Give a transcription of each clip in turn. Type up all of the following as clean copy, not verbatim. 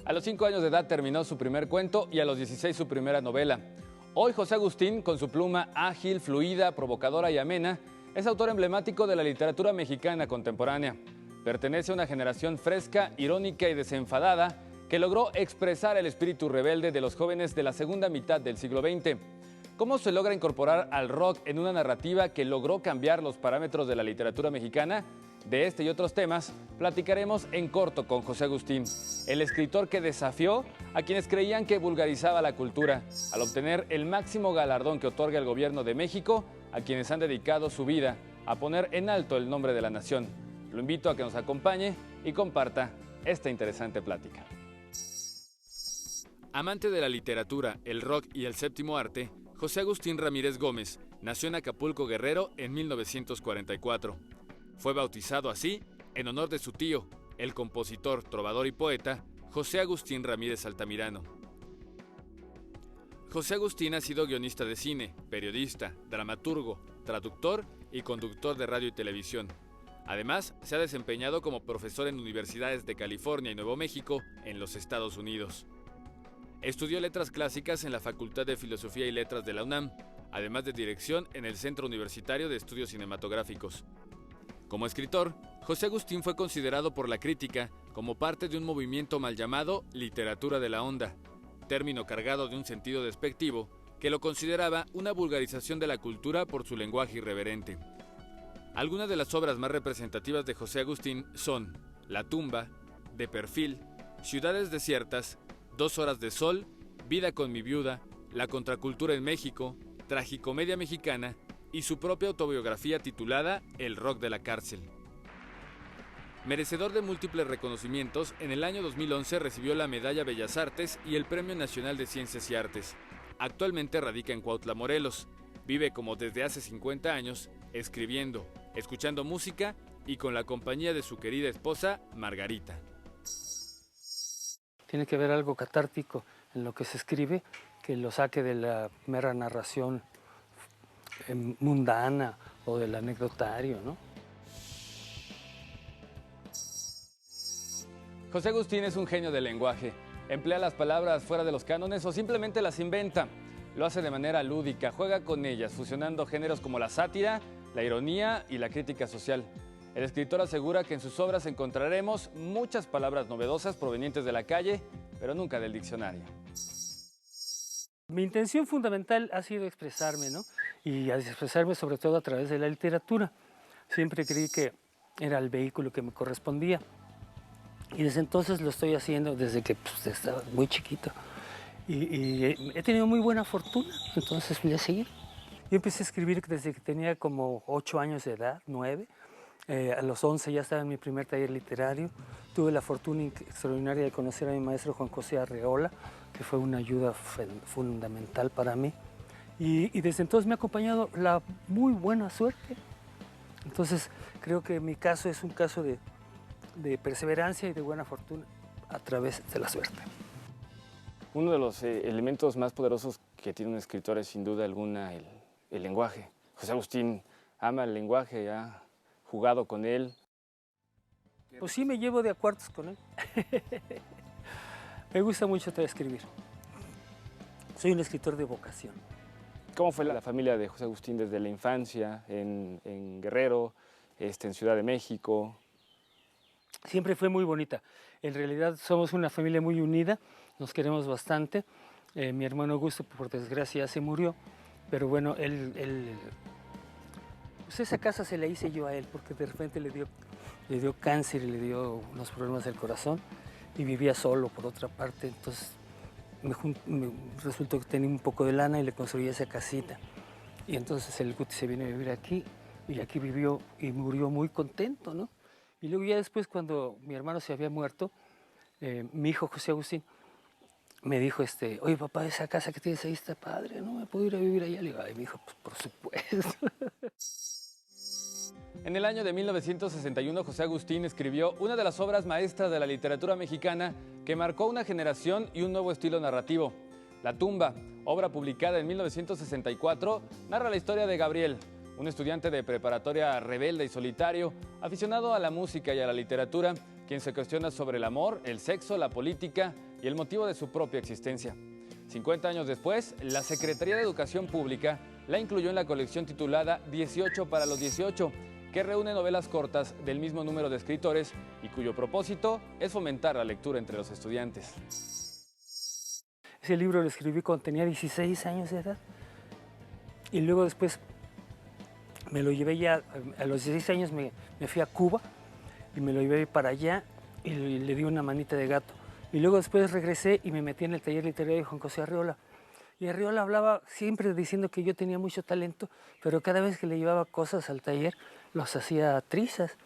A los 5 años de edad terminó su primer cuento y a los 16 su primera novela. Hoy José Agustín, con su pluma ágil, fluida, provocadora y amena, es autor emblemático de la literatura mexicana contemporánea. Pertenece a una generación fresca, irónica y desenfadada que logró expresar el espíritu rebelde de los jóvenes de la segunda mitad del siglo XX. ¿Cómo se logra incorporar al rock en una narrativa que logró cambiar los parámetros de la literatura mexicana? De este y otros temas platicaremos en corto con José Agustín, el escritor que desafió a quienes creían que vulgarizaba la cultura, al obtener el máximo galardón que otorga el gobierno de México a quienes han dedicado su vida a poner en alto el nombre de la nación. Lo invito a que nos acompañe y comparta esta interesante plática. Amante de la literatura, el rock y el séptimo arte, José Agustín Ramírez Gómez nació en Acapulco, Guerrero, en 1944. Fue bautizado así en honor de su tío, el compositor, trovador y poeta José Agustín Ramírez Altamirano. José Agustín ha sido guionista de cine, periodista, dramaturgo, traductor y conductor de radio y televisión. Además, se ha desempeñado como profesor en universidades de California y Nuevo México, en los Estados Unidos. Estudió letras clásicas en la Facultad de Filosofía y Letras de la UNAM, además de dirección en el Centro Universitario de Estudios Cinematográficos. Como escritor, José Agustín fue considerado por la crítica como parte de un movimiento mal llamado literatura de la onda, término cargado de un sentido despectivo que lo consideraba una vulgarización de la cultura por su lenguaje irreverente. Algunas de las obras más representativas de José Agustín son La tumba, De perfil, Ciudades desiertas, 2 horas de sol, Vida con mi viuda, La contracultura en México, Tragicomedia mexicana y su propia autobiografía titulada El rock de la cárcel. Merecedor de múltiples reconocimientos, en el año 2011 recibió la Medalla Bellas Artes y el Premio Nacional de Ciencias y Artes. Actualmente radica en Cuautla, Morelos. Vive como desde hace 50 años, escribiendo, escuchando música y con la compañía de su querida esposa, Margarita. Tiene que haber algo catártico en lo que se escribe, que lo saque de la mera narración mundana o del anecdotario, ¿no? José Agustín es un genio del lenguaje. Emplea las palabras fuera de los cánones o simplemente las inventa. Lo hace de manera lúdica, juega con ellas, fusionando géneros como la sátira, la ironía y la crítica social. El escritor asegura que en sus obras encontraremos muchas palabras novedosas provenientes de la calle, pero nunca del diccionario. Mi intención fundamental ha sido expresarme, ¿no? Y expresarme sobre todo a través de la literatura. Siempre creí que era el vehículo que me correspondía. Y desde entonces lo estoy haciendo desde que estaba muy chiquito. Y he tenido muy buena fortuna, entonces voy a seguir. Yo empecé a escribir desde que tenía como 8 años de edad, 9. A los 11 ya estaba en mi primer taller literario. Tuve la fortuna extraordinaria de conocer a mi maestro Juan José Arreola, que fue una ayuda fundamental para mí. Y desde entonces me ha acompañado la muy buena suerte. Entonces creo que mi caso es un caso de perseverancia y de buena fortuna a través de la suerte. Uno de los elementos más poderosos que tiene un escritor es sin duda alguna el lenguaje. José Agustín ama el lenguaje, ha jugado con él. Pues sí, me llevo de a cuartos con él. Me gusta mucho escribir. Soy un escritor de vocación. ¿Cómo fue la familia de José Agustín desde la infancia en Guerrero, en Ciudad de México? Siempre fue muy bonita. En realidad somos una familia muy unida, nos queremos bastante. Mi hermano Augusto, por desgracia, ya se murió, pero bueno, pues esa casa se la hice yo a él, porque de repente le dio cáncer y le dio unos problemas del corazón y vivía solo por otra parte, entonces me resultó que tenía un poco de lana y le construí esa casita. Y entonces el Guti se vino a vivir aquí y aquí vivió y murió muy contento, ¿no? Y luego ya después, cuando mi hermano se había muerto, mi hijo José Agustín me dijo, oye papá, esa casa que tienes ahí está padre, ¿no? ¿Me puedo ir a vivir allá? Le digo, ay, mi hijo, pues por supuesto. En el año de 1961, José Agustín escribió una de las obras maestras de la literatura mexicana que marcó una generación y un nuevo estilo narrativo. La tumba, obra publicada en 1964, narra la historia de Gabriel, un estudiante de preparatoria rebelde y solitario, aficionado a la música y a la literatura, quien se cuestiona sobre el amor, el sexo, la política y el motivo de su propia existencia. 50 años después, la Secretaría de Educación Pública la incluyó en la colección titulada 18 para los 18, que reúne novelas cortas del mismo número de escritores y cuyo propósito es fomentar la lectura entre los estudiantes. Ese libro lo escribí cuando tenía 16 años de edad y luego después me lo llevé ya, a los 16 años me fui a Cuba y me lo llevé para allá y le di una manita de gato. Y luego después regresé y me metí en el taller literario de Juan José Arreola. Y Arreola hablaba siempre diciendo que yo tenía mucho talento, pero cada vez que le llevaba cosas al taller, los hacía trizas.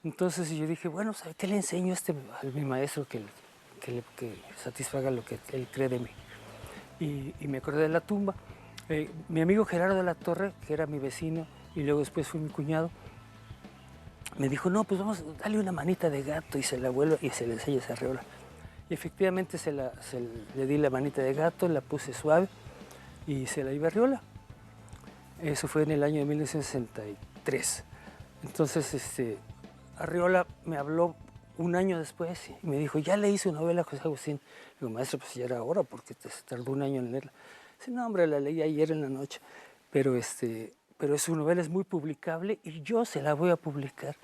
Entonces yo dije, bueno, ¿sabe qué le enseño a mi maestro que satisfaga lo que él cree de mí? Y me acordé de La tumba. Mi amigo Gerardo de la Torre, que era mi vecino y luego después fue mi cuñado, me dijo, no, pues vamos, dale una manita de gato y se la vuelve y se le enseña a Arreola. Y efectivamente le di la manita de gato, la puse suave y se la iba a Arreola. Eso fue en el año de 1963. Entonces Arreola me habló un año después y me dijo, ya leí su novela José Agustín. Digo, maestro, pues ya era hora porque te tardó un año en leerla. Dice, no, hombre, la leí ayer en la noche, pero su novela es muy publicable y yo se la voy a publicar.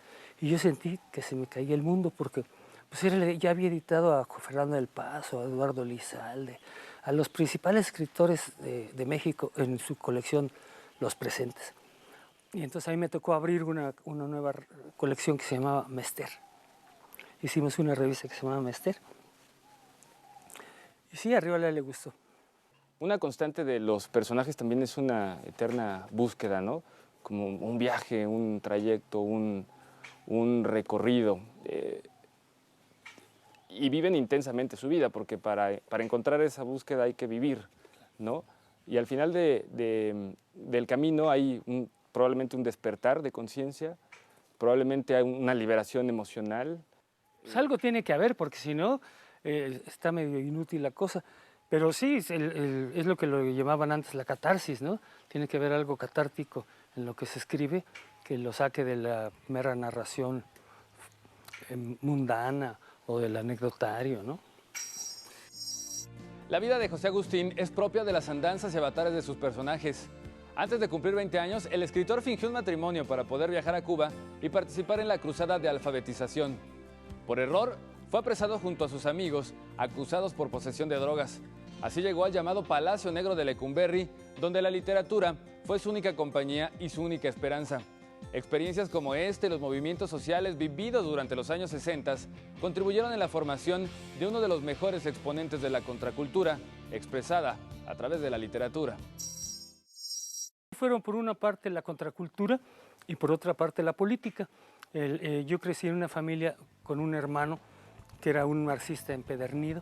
Y yo sentí que se me caía el mundo porque pues ya había editado a Fernando del Paso, a Eduardo Lizalde, a los principales escritores de México en su colección Los Presentes. Y entonces a mí me tocó abrir una nueva colección que se llamaba Mester. Hicimos una revista que se llamaba Mester. Y sí, a Arreola le gustó. Una constante de los personajes también es una eterna búsqueda, ¿no? Como un viaje, un trayecto, un recorrido. Y viven intensamente su vida, porque para encontrar esa búsqueda hay que vivir, ¿no? Y al final del camino hay probablemente un despertar de conciencia, probablemente hay una liberación emocional. Pues algo tiene que haber, porque si no, está medio inútil la cosa. Pero sí, es lo que lo llamaban antes la catarsis, ¿no? Tiene que haber algo catártico en lo que se escribe que lo saque de la mera narración mundana o del anecdotario, ¿no? La vida de José Agustín es propia de las andanzas y avatares de sus personajes. Antes de cumplir 20 años, el escritor fingió un matrimonio para poder viajar a Cuba y participar en la cruzada de alfabetización. Por error, fue apresado junto a sus amigos, acusados por posesión de drogas. Así llegó al llamado Palacio Negro de Lecumberri, donde la literatura fue su única compañía y su única esperanza. Experiencias como los movimientos sociales vividos durante los años 60 contribuyeron en la formación de uno de los mejores exponentes de la contracultura, expresada a través de la literatura. Fueron por una parte la contracultura y por otra parte la política. Yo crecí en una familia con un hermano que era un marxista empedernido,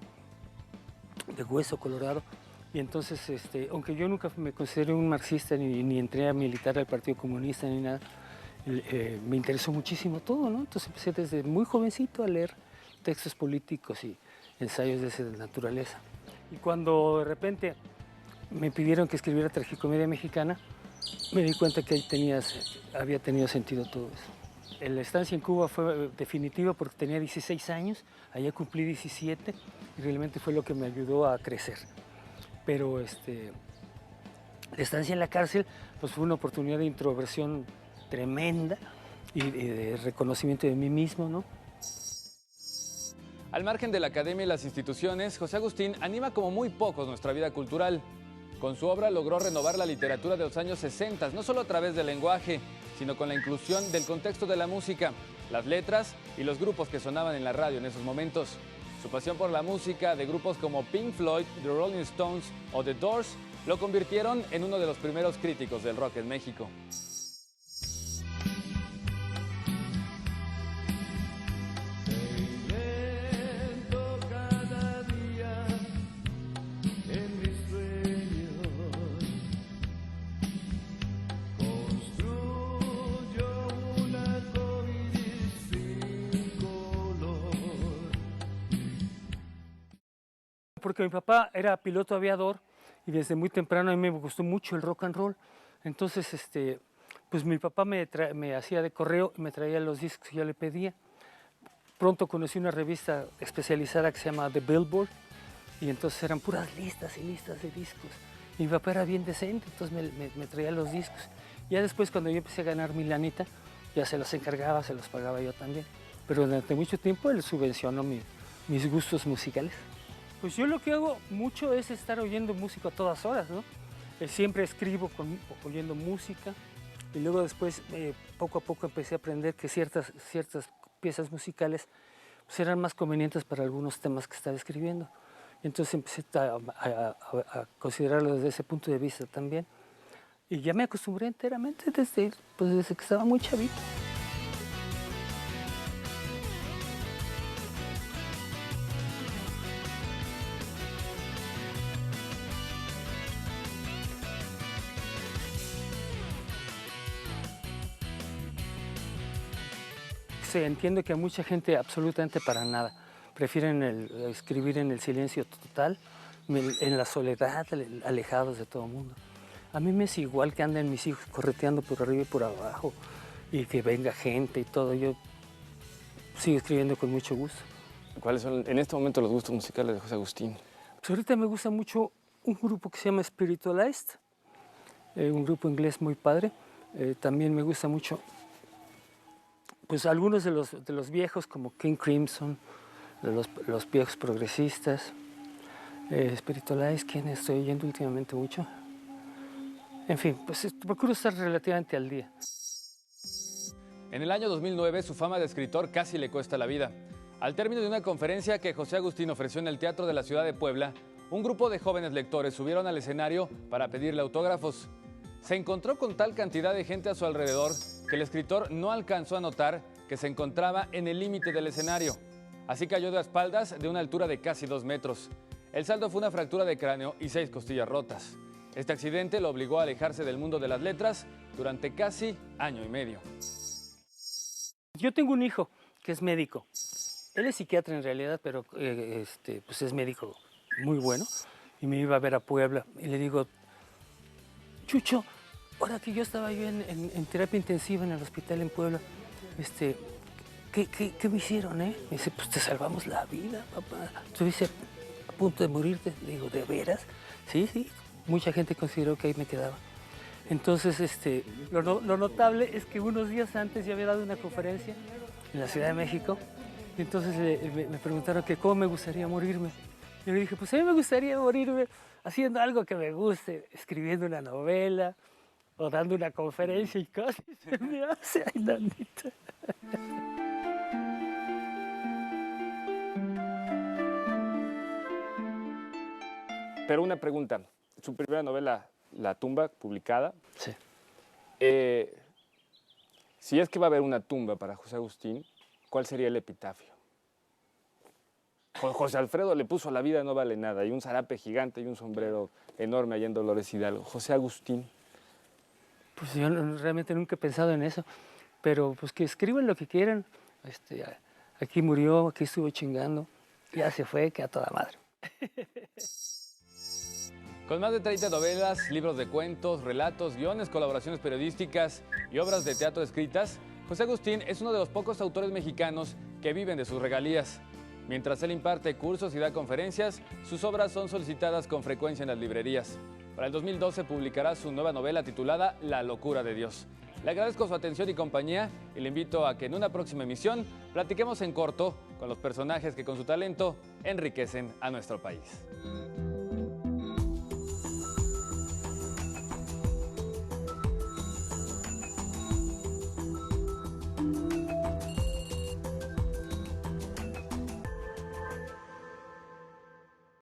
de hueso colorado, y entonces, aunque yo nunca me consideré un marxista ni entré a militar al Partido Comunista ni nada, me interesó muchísimo todo, ¿no? Entonces empecé desde muy jovencito a leer textos políticos y ensayos de esa naturaleza. Y cuando de repente me pidieron que escribiera tragicomedia mexicana, me di cuenta que había tenido sentido todo eso. La estancia en Cuba fue definitiva porque tenía 16 años, allá cumplí 17 y realmente fue lo que me ayudó a crecer. Pero la estancia en la cárcel pues fue una oportunidad de introversión tremenda y de reconocimiento de mí mismo, ¿no? Al margen de la academia y las instituciones, José Agustín anima como muy pocos nuestra vida cultural. Con su obra logró renovar la literatura de los años 60, no solo a través del lenguaje, sino con la inclusión del contexto de la música, las letras y los grupos que sonaban en la radio en esos momentos. Su pasión por la música de grupos como Pink Floyd, The Rolling Stones o The Doors lo convirtieron en uno de los primeros críticos del rock en México. Porque mi papá era piloto aviador y desde muy temprano a mí me gustó mucho el rock and roll. Entonces, pues mi papá me hacía de correo y me traía los discos que yo le pedía. Pronto conocí una revista especializada que se llama The Billboard y entonces eran puras listas y listas de discos. Mi papá era bien decente, entonces me traía los discos. Ya después, cuando yo empecé a ganar mi lanita, ya se los encargaba, se los pagaba yo también. Pero durante mucho tiempo él subvencionó mis gustos musicales. Pues yo lo que hago mucho es estar oyendo música a todas horas, ¿no? Siempre escribo oyendo música, y luego después poco a poco empecé a aprender que ciertas piezas musicales pues eran más convenientes para algunos temas que estaba escribiendo. Entonces empecé a considerarlo desde ese punto de vista también. Y ya me acostumbré enteramente desde que estaba muy chavito. Sí, entiendo que a mucha gente absolutamente para nada. Prefieren escribir en el silencio total, en la soledad, alejados de todo el mundo. A mí me es igual que anden mis hijos correteando por arriba y por abajo y que venga gente y todo. Yo sigo escribiendo con mucho gusto. ¿Cuáles son en este momento los gustos musicales de José Agustín? Pues ahorita me gusta mucho un grupo que se llama Spiritualized, un grupo inglés muy padre. También me gusta mucho pues algunos de los viejos como King Crimson, los viejos progresistas. Spiritualized, ¿quién estoy oyendo últimamente mucho? En fin, pues procuro estar relativamente al día. En el año 2009, su fama de escritor casi le cuesta la vida. Al término de una conferencia que José Agustín ofreció en el Teatro de la Ciudad de Puebla, un grupo de jóvenes lectores subieron al escenario para pedirle autógrafos. Se encontró con tal cantidad de gente a su alrededor que el escritor no alcanzó a notar que se encontraba en el límite del escenario. Así cayó de espaldas de una altura de casi 2 metros. El saldo fue una fractura de cráneo y 6 costillas rotas. Este accidente lo obligó a alejarse del mundo de las letras durante casi año y medio. Yo tengo un hijo que es médico. Él es psiquiatra en realidad, pero pues es médico muy bueno. Y me iba a ver a Puebla y le digo, Chucho, ahora que yo estaba yo en terapia intensiva en el hospital en Puebla, ¿qué me hicieron, eh? Me dice, pues te salvamos la vida, papá. Estuviste a punto de morirte. Le digo, ¿de veras? Sí. Mucha gente consideró que ahí me quedaba. Entonces, lo notable es que unos días antes yo había dado una conferencia en la Ciudad de México. Y entonces me preguntaron que cómo me gustaría morirme. Yo le dije, pues a mí me gustaría morirme haciendo algo que me guste, escribiendo una novela o dando una conferencia, y casi se me hace, ay, nanita. Pero una pregunta. Su primera novela, La tumba, publicada. Sí. Si es que va a haber una tumba para José Agustín, ¿cuál sería el epitafio? José Alfredo le puso "La vida no vale nada", y un zarape gigante y un sombrero enorme allá en Dolores Hidalgo. José Agustín. Pues yo realmente nunca he pensado en eso, pero pues que escriban lo que quieran. Aquí murió, aquí estuvo chingando, ya se fue, que a toda madre. Con más de 30 novelas, libros de cuentos, relatos, guiones, colaboraciones periodísticas y obras de teatro escritas, José Agustín es uno de los pocos autores mexicanos que viven de sus regalías. Mientras él imparte cursos y da conferencias, sus obras son solicitadas con frecuencia en las librerías. Para el 2012 publicará su nueva novela titulada La locura de Dios. Le agradezco su atención y compañía y le invito a que en una próxima emisión platiquemos en corto con los personajes que con su talento enriquecen a nuestro país.